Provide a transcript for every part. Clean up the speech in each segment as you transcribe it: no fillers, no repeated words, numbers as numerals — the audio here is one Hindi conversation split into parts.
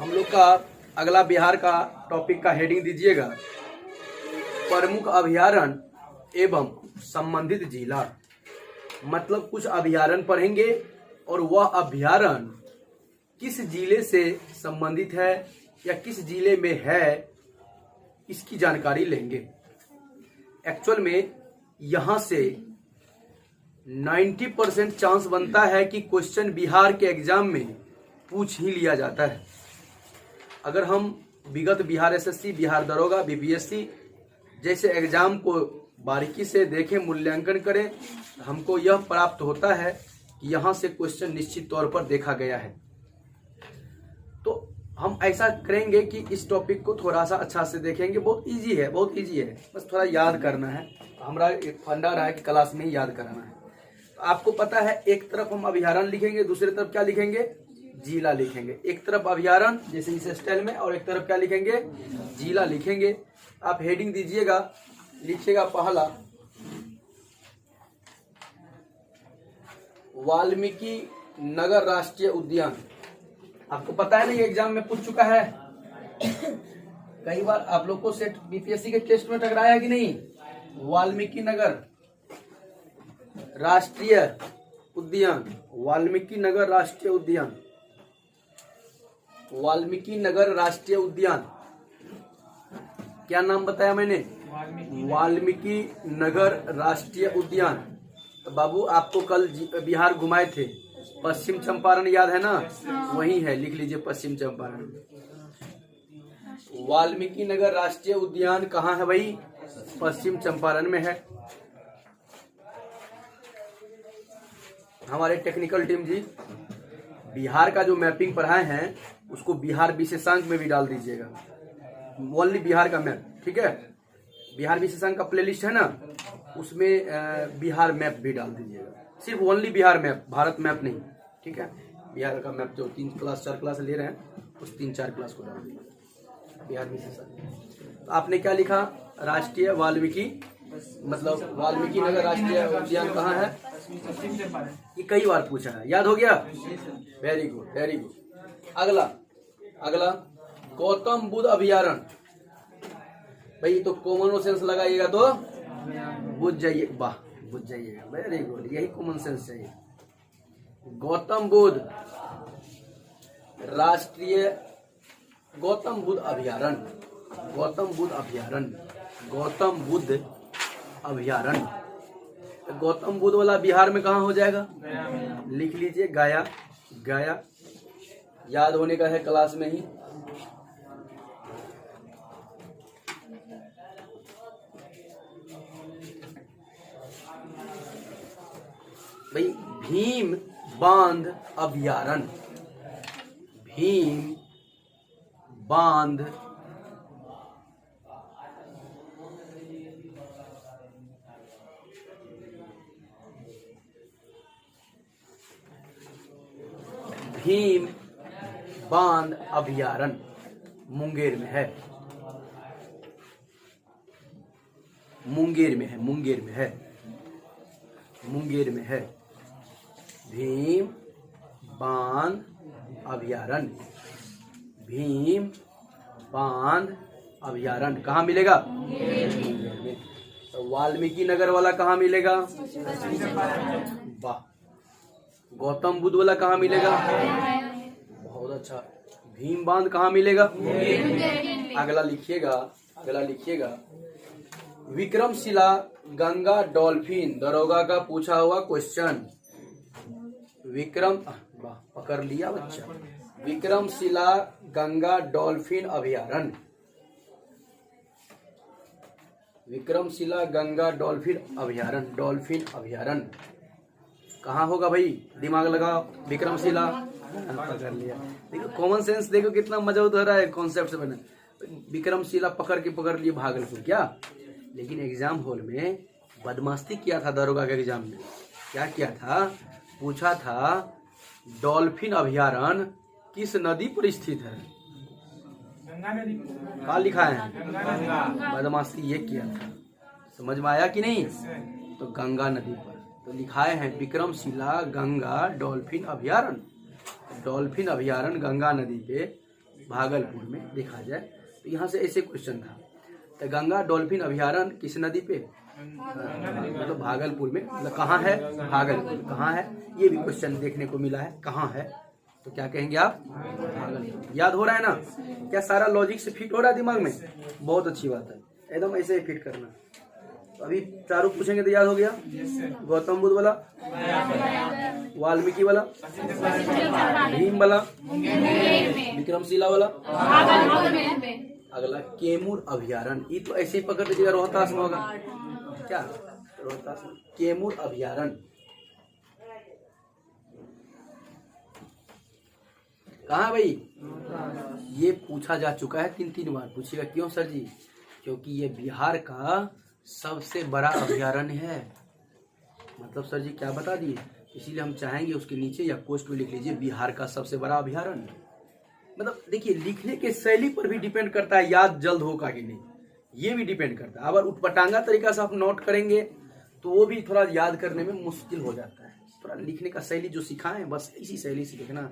हम लोग का अगला बिहार का टॉपिक का हेडिंग दीजिएगा, प्रमुख अभयारण्य एवं संबंधित जिला। मतलब कुछ अभयारण्य पढ़ेंगे और वह अभयारण्य किस जिले से संबंधित है या किस जिले में है, इसकी जानकारी लेंगे। एक्चुअल में यहाँ से 90% चांस बनता है कि क्वेश्चन बिहार के एग्जाम में पूछ ही लिया जाता है। अगर हम विगत बिहार एसएससी, बिहार दरोगा, बीपीएससी जैसे एग्जाम को बारीकी से देखें, मूल्यांकन करें, हमको यह प्राप्त होता है कि यहाँ से क्वेश्चन निश्चित तौर पर देखा गया है। तो हम ऐसा करेंगे कि इस टॉपिक को थोड़ा सा अच्छा से देखेंगे। बहुत इजी है, बहुत इजी है, बस थोड़ा याद करना है। हमारा एक फंडा रहा है कि क्लास में ही याद कराना है। तो आपको पता है, एक तरफ हम अभयारण्य लिखेंगे, दूसरी तरफ क्या लिखेंगे, जिला लिखेंगे। एक तरफ अभयारण्य जैसे इस स्टाइल में, और एक तरफ क्या लिखेंगे, जिला लिखेंगे। आप हेडिंग दीजिएगा, लिखिएगा पहला वाल्मीकि नगर राष्ट्रीय उद्यान। आपको पता है ना, ये एग्जाम में पूछ चुका है, कई बार आप लोग को सेट बीपीएससी के टेस्ट में टकराया है कि नहीं। वाल्मीकि नगर राष्ट्रीय उद्यान, वाल्मीकि नगर राष्ट्रीय उद्यान, वाल्मीकि नगर राष्ट्रीय उद्यान। क्या नाम बताया मैंने, वाल्मीकि नगर राष्ट्रीय उद्यान। तो बाबू आपको कल बिहार घुमाए थे, पश्चिम चंपारण याद है ना, वही है, लिख लीजिए पश्चिम चंपारण। वाल्मीकि नगर राष्ट्रीय उद्यान कहाँ है भाई, पश्चिम चंपारण में है। हमारे टेक्निकल टीम जी बिहार का जो मैपिंग पढ़ाए हैं उसको बिहार विशेषांक में भी डाल दीजिएगा, ओनली बिहार का मैप, ठीक है। बिहार विशेषांक का प्लेलिस्ट है ना, उसमें बिहार मैप भी डाल दीजिएगा। सिर्फ only Bihar map, Bharat map नहीं, ठीक है। बिहार का मैप जो 3 क्लास 4 क्लास ले रहे हैं, उस 3-4 क्लास को डाल दीजिएगा बिहार विशेषांक। तो आपने क्या लिखा, राष्ट्रीय वाल्मीकि, मतलब वाल्मीकि नगर राष्ट्रीय उद्यान कहाँ है, ये कई बार पूछा है, याद हो गया, वेरी गुड वेरी गुड। अगला गौतम बुद्ध अभयारण्य। भाई तो कॉमन सेंस लगाइएगा तो बुझ जाइए, वाह बुझ जाइएगा, वेरी गुड, यही कॉमन सेंस चाहिए। गौतम बुद्ध राष्ट्रीय, गौतम बुद्ध अभयारण्य, गौतम बुद्ध अभयारण्य, गौतम बुद्ध अभयारण्य। गौतम बुद्ध वाला बिहार में कहाँ हो जाएगा, लिख लीजिए गया, गया, याद होने का है क्लास में ही। भाई भीम बांध अभयारण्य, भीम बांध भीम बांध अभयारण्य मुंगेर में है, मुंगेर में है, मुंगेर में है, मुंगेर में है। भीम बांध अभयारण्य, भीम बांध अभयारण्य कहाँ मिलेगा, मुंगेर में। तो वाल्मीकि नगर वाला कहाँ मिलेगा, वाह। गौतम बुद्ध वाला कहाँ मिलेगा, बहुत अच्छा। भीम बांध कहाँ मिलेगा, अगला लिखिएगा, अगला लिखिएगा विक्रमशिला गंगा डॉल्फिन, दरोगा का पूछा हुआ क्वेश्चन। विक्रम, वाह पकड़ लिया बच्चा, विक्रमशिला गंगा डॉल्फिन अभयारण्य, विक्रमशिला गंगा डॉल्फिन अभयारण्य, डॉल्फिन अभयारण्य कहाँ होगा भाई, दिमाग लगाओ, विक्रमशिला, पकड़ लिया। देखो कॉमन सेंस, देखो कितना मजा हो रहा है कॉन्सेप्ट से बने। विक्रमशिला पकड़ लिए भागलपुर, क्या लेकिन एग्जाम हॉल में बदमाशी किया था दरोगा के एग्जाम में। क्या किया था, पूछा था डॉल्फिन अभयारण्य किस नदी पर स्थित है, गंगा नदी पर। क्या लिखा है, बदमाशी ये किया था, समझ में आया कि नहीं। तो गंगा नदी पर तो लिखाए हैं विक्रमशिला गंगा डॉल्फिन अभयारण्य, डॉल्फिन अभयारण्य गंगा नदी पे भागलपुर में देखा जाए। तो यहाँ से ऐसे क्वेश्चन था। तो गंगा डॉल्फिन अभयारण्य किस नदी पे, मतलब भागलपुर में, मतलब कहाँ है, भागलपुर कहाँ है, ये भी क्वेश्चन देखने को मिला है, कहाँ है। तो क्या कहेंगे आप, भागलपुर। याद हो रहा है ना, क्या सारा लॉजिक से फिट हो रहा है दिमाग में, बहुत अच्छी बात है, एकदम ऐसे ही फिट करना। तो अभी चारों पूछेंगे तो याद हो गया। गौतम बुद्ध वाला, वाल्मीकि वाला, भीम वाला, विक्रमशिला वाला, अगला कैमूर अभयारण्य। ये तो ऐसे ही पकड़ लीजिएगा, रोहतास में होगा क्या, रोहतास में कैमूर अभयारण्य कहाँ है भाई, ये पूछा जा चुका है, 3 बार पूछिएगा। क्यों सर जी, क्योंकि ये बिहार का सबसे बड़ा अभयारण्य है। मतलब सर जी क्या बता दिए, इसीलिए हम चाहेंगे उसके नीचे या पोस्ट में लिख लीजिए बिहार का सबसे बड़ा अभयारण्य। मतलब देखिए, लिखने के शैली पर भी डिपेंड करता है याद जल्द होगा कि नहीं, ये भी डिपेंड करता है। अगर उटपटांगा तरीका से आप नोट करेंगे तो वो भी थोड़ा याद करने में मुश्किल हो जाता है। थोड़ा लिखने का शैली जो सिखाएं बस इसी शैली से लिखना।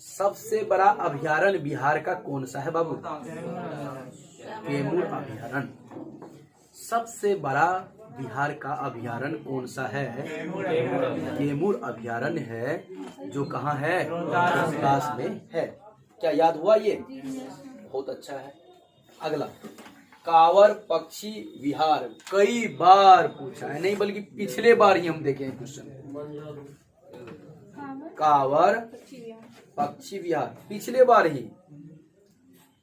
सबसे बड़ा अभयारण्य बिहार का कौन सा है बाबू, कैमूर अभयारण्य। सबसे बड़ा बिहार का अभयारण्य कौन सा है, कैमूर अभयारण्य है, जो कहाँ है, रोहतास में है। क्या याद हुआ ये, बहुत अच्छा है। अगला कांवर पक्षी विहार, कई बार पूछा है, नहीं बल्कि पिछले बार ही हम देखे हैं क्वेश्चन। कांवर पक्षी विहार पिछले बार ही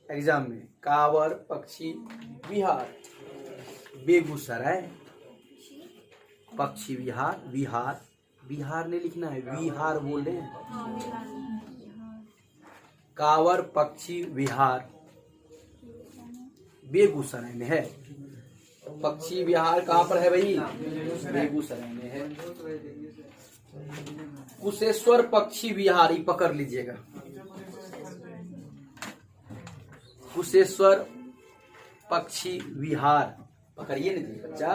एग्जाम में, कांवर पक्षी विहार बेगूसराय। पक्षी विहार, विहार बिहार ने लिखना है, विहार बोले। कांवर पक्षी विहार बेगूसराय में है। पक्षी विहार कहाँ पर है भाई, बेगूसराय में है। कुशेश्वर पक्षी विहार, ये पकड़ लीजिएगा, कुशेश्वर पक्षी विहार पकड़िए नहीं बच्चा।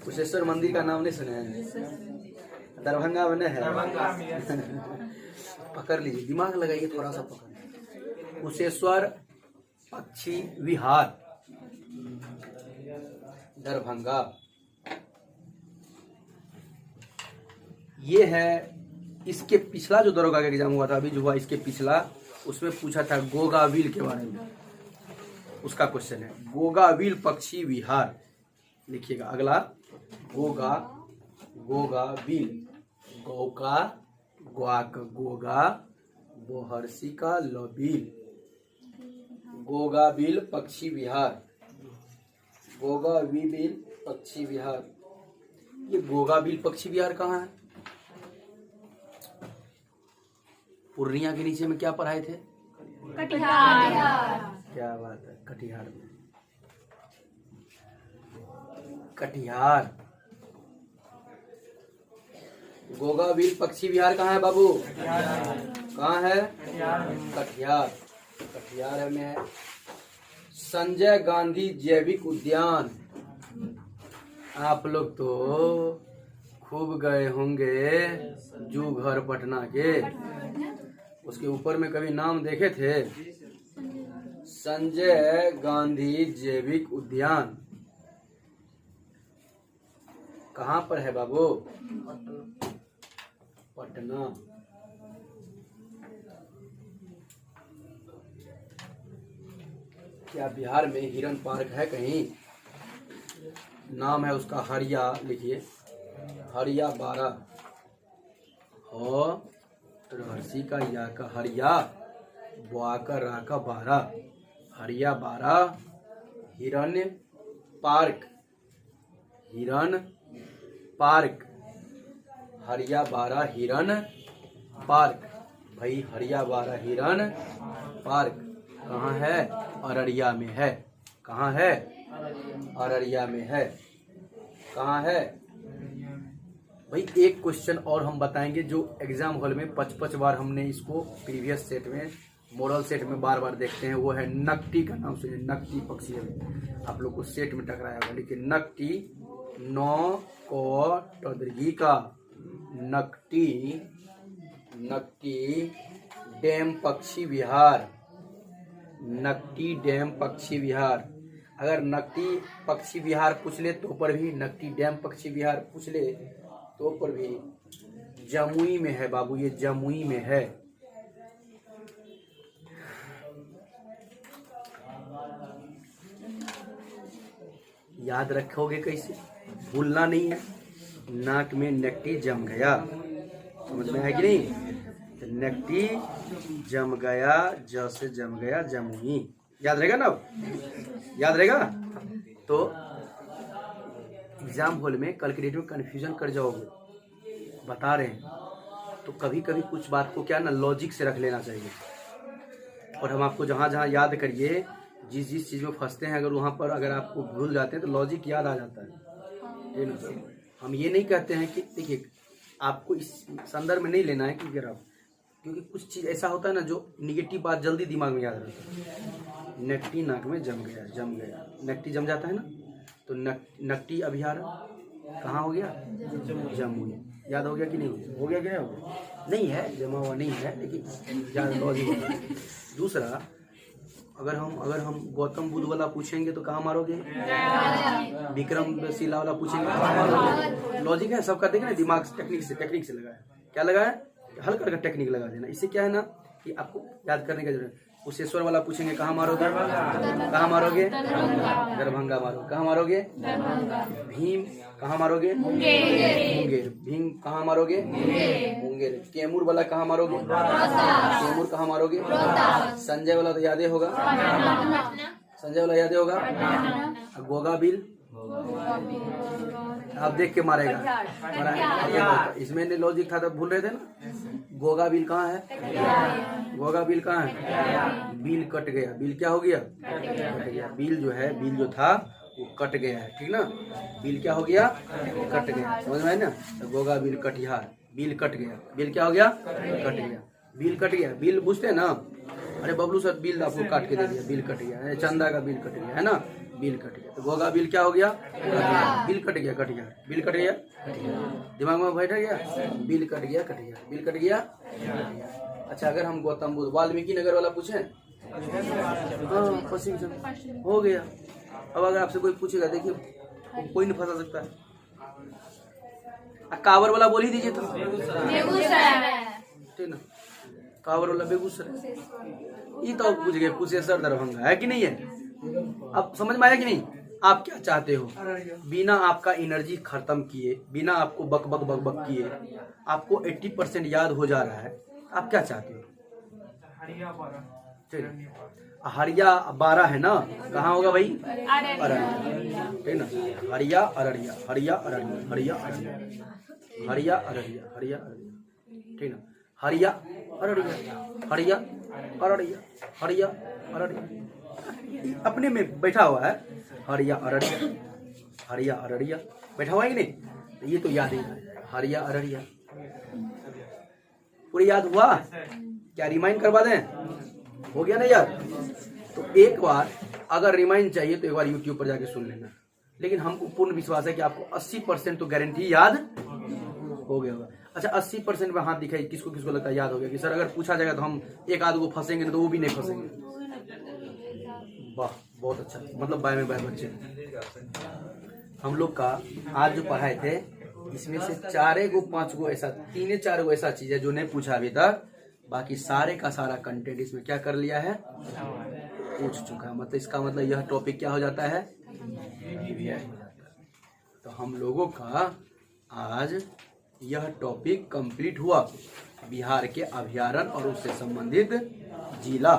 कुशेश्वर मंदिर का नाम नहीं सुना है, दरभंगा में है। पकड़ लीजिए, दिमाग लगाइए थोड़ा सा, पकड़। कुशेश्वर पक्षी विहार दरभंगा, ये है। इसके पिछला जो दरोगा का एग्जाम हुआ था, अभी जो हुआ इसके पिछला, उसमें पूछा था गोगाविल के बारे में, उसका क्वेश्चन है गोगाविल पक्षी विहार। लिखिएगा अगला, गोगाविल, गौका ग्वाक गोगा, बोहर्षी का लबील, गोगाविल पक्षी विहार, गोगाविल पक्षी विहार। ये गोगाविल पक्षी विहार कहाँ है, पूर्णिया के नीचे में क्या पढ़ाए थे, कटिहार। क्या बात है, कटिहार में, कटिहार। गोगाविल पक्षी विहार कहाँ है बाबू, कहाँ है, कटिहार, कटिहार में है। संजय गांधी जैविक उद्यान, आप लोग तो खूब गए होंगे जू घर पटना के, उसके ऊपर में कभी नाम देखे थे, संजय गांधी जैविक उद्यान कहाँ पर है बाबू, पटना। क्या बिहार में हिरन पार्क है कहीं, नाम है उसका हरिया, लिखिए हरिया 12, और रहसी का या का हरिया, बुआ का रा का 12, हरिया 12 हिरन पार्क, हिरन पार्क, हरिया 12 हिरन पार्क। भाई हरिया 12 हिरन पार्क कहाँ है, अररिया में है। कहाँ है, अररिया में है। कहाँ है भाई। एक क्वेश्चन और हम बताएंगे जो एग्जाम हॉल में 5-5 बार हमने इसको प्रीवियस सेट में, मॉडल सेट में बार बार देखते हैं, वो है नकटी का नाम सुनिए, नकटी पक्षी है, आप लोग को सेट में टकराया होगा, लेकिन नकटी, नौ को टदगी का, नकटी, नकटी डैम पक्षी विहार, नकटी डैम पक्षी विहार। अगर नकटी पक्षी विहार पूछ ले तो पर भी, नकटी डैम पक्षी विहार पूछ ले तो पर भी जमुई में है बाबू, ये जमुई में है। याद रखोगे कैसे, भूलना नहीं है। नाक में नकटी जम गया, समझ में है कि नहीं? तो नकटी जम गया, जैसे जम गया जमुई, याद रहेगा ना? याद रहेगा। तो एग्जाम हॉल में कल के डेट में कन्फ्यूजन कर जाओगे, बता रहे हैं। तो कभी कभी कुछ बात को क्या ना लॉजिक से रख लेना चाहिए। और हम आपको जहाँ जहाँ याद करिए, जिस जिस चीज़ में फंसते हैं, अगर वहाँ पर अगर आपको भूल जाते हैं तो लॉजिक याद आ जाता है। हम ये नहीं कहते हैं कि देखिए आपको इस संदर्भ में नहीं लेना है कि अगर आप, क्योंकि कुछ चीज़ ऐसा होता है ना जो निगेटिव बात जल्दी दिमाग में याद रहता है। नकटी नाक में जम गया, जम गया, नकटी जम जाता है ना, तो नकटी अभयारण्य कहाँ हो गया? जमुई। याद हो गया कि नहीं? हो गया क्या? हो गया नहीं है, जमा हुआ नहीं है, लेकिन याद लॉजिक। दूसरा, अगर हम गौतम बुद्ध वाला पूछेंगे तो कहाँ मारोगे? विक्रमशिला वाला पूछेंगे तो कहाँ मारोगे? लॉजिक है सबका, देखना दिमाग टेक्निक से लगाया। क्या लगाया? हल्का हल्का टेक्निक लगा देना। इससे क्या है ना कि आपको याद करने का जरूरत है। कुशेश्वर वाला पूछेंगे कहाँ मारोगे? कहाँ मारोगे? दरभंगा मारोगे। कहाँ मारोगे? भीम कहाँ मारोगे? मुंगेर। भीम कहाँ मारोगे? मुंगेर। कैमूर वाला कहाँ मारोगे? कैमूर कहाँ मारोगे? संजय वाला तो याद होगा, संजय वाला याद होगा। गोगा बिल आप देख के मारेगा, इसमें लॉजिक था तो भूल रहे थे ना। गोगा बिल कहाँ है? गोगा बिल कहाँ है? बिल कट गया। बिल क्या हो गया? कट गया। बिल जो है, बिल जो था वो कट गया है, ठीक ना? बिल क्या हो गया? कट गया, समझ में है ना? तो Goga bill Katihar, bill cut गया। बिल क्या हो गया? कट गया। बिल कट गया। बिल पूछते हैं ना, अरे बबलू सर बिल आपको काट के दे दिया, बिल कट गया। चंदा का बिल कट गया है ना, बिल कट गया। तो गोगा बिल क्या हो गया? बिल कट गया, कट गया। बिल कट गया, दिमाग में बैठ गया। बिल कट गया, कट गया। बिल कट गया, अच्छा अगर हम गौतम बुद्ध वाल्मीकि नगर वाला पूछें, हाँ पश्चिम हो गया। अब अगर आपसे कोई पूछेगा, देखिए कोई नहीं फंसा सकता है। कांवर वाला बोल ही दीजिए तो, ठीक ना? कांवर वाला बेगूसराय, ये तो पूछ गए। कुशेश्वर दरभंगा है कि नहीं है? अब समझ में आया कि नहीं? आप क्या चाहते हो? बिना आपका एनर्जी खत्म किए, बिना आपको बक बक बक बक किए, आपको 80% याद हो जा रहा है। आप क्या चाहते हो? हरिया 12 है ना, कहाँ होगा भाई? अररिया, ठीक ना? हरिया अररिया, हरिया अररिया, हरिया अररिया, हरिया अररिया, हरिया अररिया, ठीक ना? हरिया अररिया, हरिया अररिया, हरिया अररिया, अपने में बैठा हुआ है। हरिया अररिया, हरिया अररिया बैठा हुआ है कि नहीं? ये तो याद ही है। हरिया अररिया पूरी याद हुआ? क्या रिमाइंड करवा दें? हो गया ना याद? तो एक बार अगर रिमाइंड चाहिए तो एक बार YouTube पर जाके सुन लेना। लेकिन हमको पूर्ण विश्वास है कि आपको 80% तो गारंटी याद हो गया होगा। अच्छा 80% में हाथ दिखाई, किसको किसको लगता है याद हो गया? कि सर अगर पूछा जाएगा तो हम एक आध को फंसेंगे तो वो भी नहीं फंसेंगे। वाह बहुत अच्छा, मतलब बाय में बाय बच्चे। हम लोग का आज जो पढ़ाए थे इसमें से 4 गो 5 गो ऐसा, 3-4 गो ऐसा चीज है जो नहीं पूछा अभी तक। बाकी सारे का सारा कंटेंट इसमें क्या कर लिया है? पूछ चुका है। मतलब इसका मतलब यह टॉपिक क्या हो जाता है? तो हम लोगों का आज यह टॉपिक कंप्लीट हुआ, बिहार के अभयारण्य और उससे संबंधित जिला।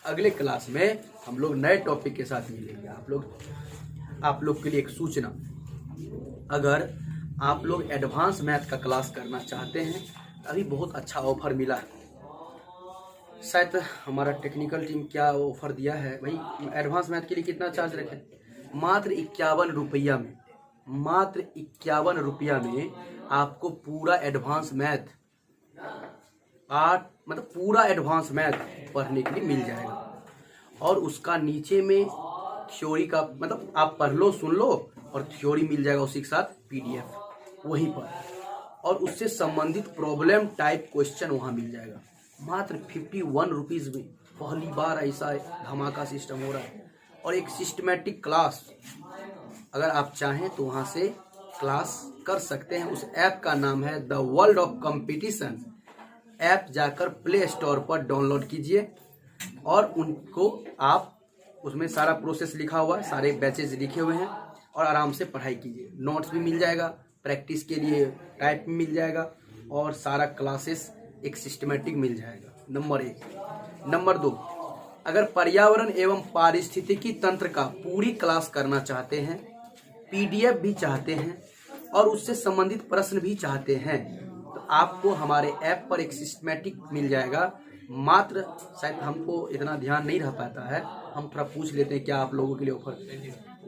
अगले क्लास में हम लोग नए टॉपिक के साथ मिलेंगे। आप लोग के लिए एक सूचना, अगर आप लोग एडवांस मैथ का क्लास करना चाहते हैं, अभी बहुत अच्छा ऑफर मिला है। शायद हमारा टेक्निकल टीम क्या ऑफर दिया है भाई। एडवांस मैथ के लिए कितना चार्ज रखें? मात्र 51 रुपया में, मात्र 51 रुपया में आपको पूरा एडवांस मैथ, मतलब पूरा एडवांस मैथ पढ़ने के लिए मिल जाएगा। और उसका नीचे में थ्योरी का, मतलब आप पढ़ लो, सुन लो, और थ्योरी मिल जाएगा उसी के साथ PDF वहीं पर। और उससे संबंधित प्रॉब्लम टाइप क्वेश्चन वहां मिल जाएगा। मात्र 51 रुपीज़ में पहली बार ऐसा धमाका सिस्टम हो रहा है। और एक सिस्टमेटिक क्लास, अगर आप चाहें तो वहाँ से क्लास कर सकते हैं। उस ऐप का नाम है the world of competition. App जाकर प्ले स्टोर पर डाउनलोड कीजिए और उनको आप, उसमें सारा प्रोसेस लिखा हुआ है, सारे बैचेज लिखे हुए हैं और आराम से पढ़ाई कीजिए। नोट्स भी मिल जाएगा, प्रैक्टिस के लिए टाइप भी मिल जाएगा और सारा क्लासेस एक सिस्टमेटिक मिल जाएगा। नंबर 1। नंबर 2, अगर पर्यावरण एवं पारिस्थितिकी तंत्र का पूरी क्लास करना चाहते हैं, पीडीएफ भी चाहते हैं और उससे संबंधित प्रश्न भी चाहते हैं, तो आपको हमारे ऐप पर एक सिस्टमेटिक मिल जाएगा। मात्र, शायद हमको इतना ध्यान नहीं रह पाता है, हम थोड़ा पूछ लेते हैं क्या आप लोगों के लिए ऑफर।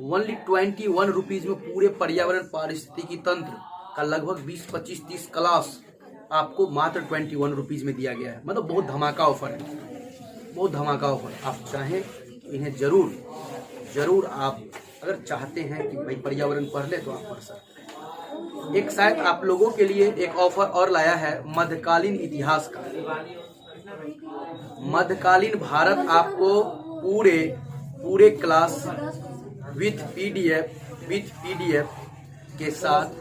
ओनली 21 रुपीज़ में पूरे पर्यावरण पारिस्थितिकी तंत्र का लगभग 20-25-30 क्लास आपको मात्र 21 रुपीज़ में दिया गया है। मतलब बहुत धमाका ऑफर है, बहुत धमाका ऑफर। आप चाहें इन्हें जरूर आप अगर चाहते हैं कि भाई पर्यावरण पढ़ ले तो आप पढ़ सकते हैं। एक शायद आप लोगों के लिए एक ऑफर और लाया है मध्यकालीन इतिहास का। मध्यकालीन भारत आपको पूरे क्लास विथ पीडीएफ के साथ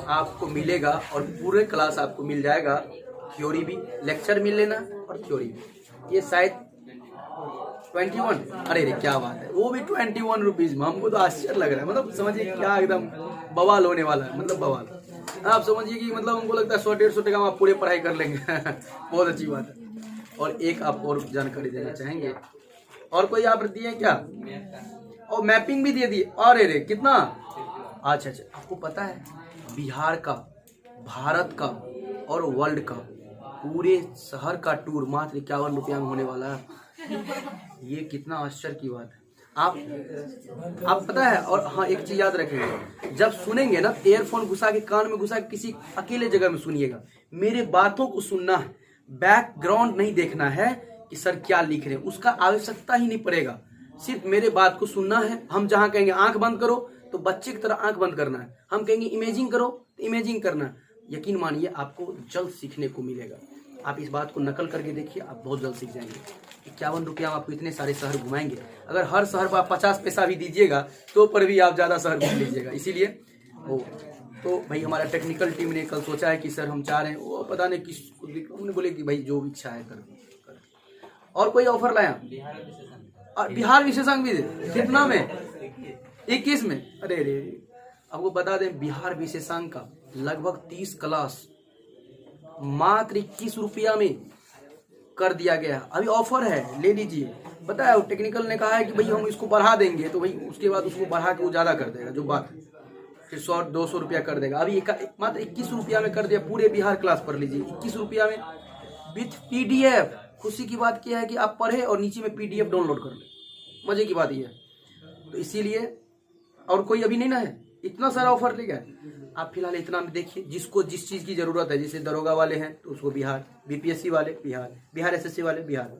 आपको मिलेगा और पूरे क्लास आपको मिल जाएगा। थ्योरी भी, लेक्चर मिल लेना और थ्योरी भी। ये शायद 21, अरे रे क्या बात है, वो भी 21 रुपीज़ में। हमको तो आश्चर्य लग रहा है, मतलब समझिए क्या एकदम बवाल होने वाला है, मतलब बवाल। आप समझिए कि मतलब हमको लगता है 100-150 टका में आप पूरे पढ़ाई कर लेंगे। बहुत अच्छी बात है। और एक आप और जानकारी देना चाहेंगे, और कोई आप दिए क्या? और मैपिंग भी दे दिए। अरे रे कितना, अच्छा, आपको पता है बिहार का, भारत का और वर्ल्ड का पूरे शहर का टूर मात्र 51 रुपया में होने वाला है। ये कितना आश्चर्य की बात है। आप पता है। और हाँ, एक चीज याद रखेंगे, जब सुनेंगे ना ईयरफोन घुसा के कान में घुसा के किसी अकेले जगह में सुनिएगा। मेरे बातों को सुनना है, बैकग्राउंड नहीं देखना है कि सर क्या लिख रहे हैं, उसका आवश्यकता ही नहीं पड़ेगा। सिर्फ मेरे बात को सुनना है। हम जहाँ कहेंगे आंख बंद करो तो बच्चे की तरह आंख बंद करना है। हम कहेंगे इमेजिंग करो तो इमेजिंग करना है। यकीन मानिए आपको जल्द सीखने को मिलेगा। आप इस बात को नकल करके देखिए, आप बहुत जल्द सीख जाएंगे। 51 रुपया में आपको इतने सारे शहर घुमाएंगे। अगर हर शहर पर आप 50 पैसा भी दीजिएगा तो पर भी आप ज़्यादा शहर घूम लीजिएगा। इसीलिए तो भाई हमारा टेक्निकल टीम ने कल सोचा है कि सर हम चाह रहे हैं, वो पता नहीं किस, उन्होंने बोले कि भाई जो इच्छा है कर। और कोई ऑफर लाया? बिहार विशेषांक भी दे। कितना में? 21 में। अरे रे, आपको बता दें बिहार विशेषांक का लगभग 30 क्लास मात्र 21 रुपया में कर दिया गया। अभी ऑफर है, ले लीजिए। पता है टेक्निकल ने कहा है कि भाई हम इसको बढ़ा देंगे, तो भाई उसके बाद उसको बढ़ा के वो ज्यादा कर देगा, जो बात फिर 100-200 रुपया कर देगा। अभी मात्र 21 रुपया में कर दिया। पूरे बिहार क्लास पढ़ लीजिए 21 रुपया में विथ पीडीएफ। खुशी की बात क्या है कि आप पढ़े और नीचे में पीडीएफ डाउनलोड कर ले। मजे की बात ये है। तो इसीलिए और कोई अभी नहीं ना है, इतना सारा ऑफर ले गया। आप फिलहाल इतना में देखिए, जिसको जिस चीज़ की ज़रूरत है, जैसे दरोगा वाले हैं तो उसको बिहार, बीपीएससी वाले बिहार एसएससी वाले बिहार,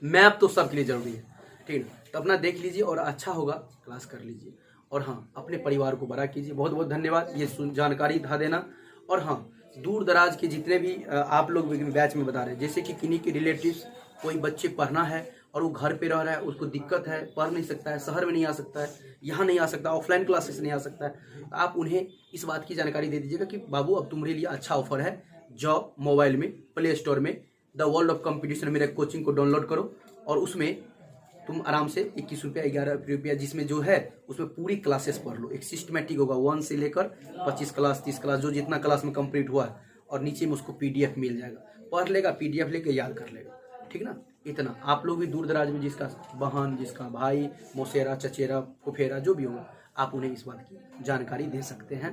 मैप तो सबके लिए जरूरी है। ठीक है, तो अपना देख लीजिए और अच्छा होगा क्लास कर लीजिए। और हाँ, अपने परिवार को बड़ा कीजिए। बहुत बहुत धन्यवाद ये जानकारी था देना। और हाँ, दूर दराज के जितने भी आप लोग बैच में बता रहे हैं, जैसे कि किन्हीं के रिलेटिव्स कोई बच्चे पढ़ना है और वो घर पे रह रहा है, उसको दिक्कत है, पढ़ नहीं सकता है, शहर में नहीं आ सकता है, यहाँ नहीं आ सकता, ऑफलाइन क्लासेस नहीं आ सकता है, तो आप उन्हें इस बात की जानकारी दे दीजिएगा कि बाबू अब तुम्हारे लिए अच्छा ऑफर है, जाओ मोबाइल में प्ले स्टोर में द वर्ल्ड ऑफ कंपटीशन मेरे कोचिंग को डाउनलोड करो और उसमें तुम आराम से 21 रुपया 11 रुपया जिसमें जो है उसमें पूरी क्लासेस पढ़ लो। एक सिस्टमेटिक होगा 1 से लेकर 25 क्लास 30 क्लास जो जितना क्लास में कंप्लीट हुआ है, और नीचे में उसको पीडीएफ मिल जाएगा। पढ़ लेगा, पीडीएफ लेके याद कर लेगा। ठीक ना, इतना। आप लोग भी दूर दराज में जिसका बहन, जिसका भाई, मौसेरा, चचेरा, फुफेरा जो भी होगा, आप उन्हें इस बात की जानकारी दे सकते हैं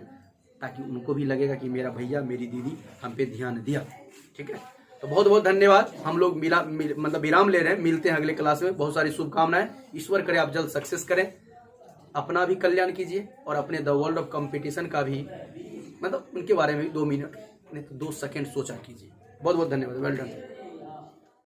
ताकि उनको भी लगेगा कि मेरा भैया मेरी दीदी हम पे ध्यान दिया। ठीक है, तो बहुत बहुत धन्यवाद। हम लोग मतलब विराम ले रहे हैं, मिलते हैं अगले क्लास में। बहुत सारी शुभकामनाएं। ईश्वर करे आप जल्द सक्सेस करें, अपना भी कल्याण कीजिए और अपने द वर्ल्ड ऑफ कंपटीशन का भी मतलब उनके बारे में भी 2 मिनट नहीं तो 2 सेकंड सोचा कीजिए। बहुत बहुत धन्यवाद। Well done.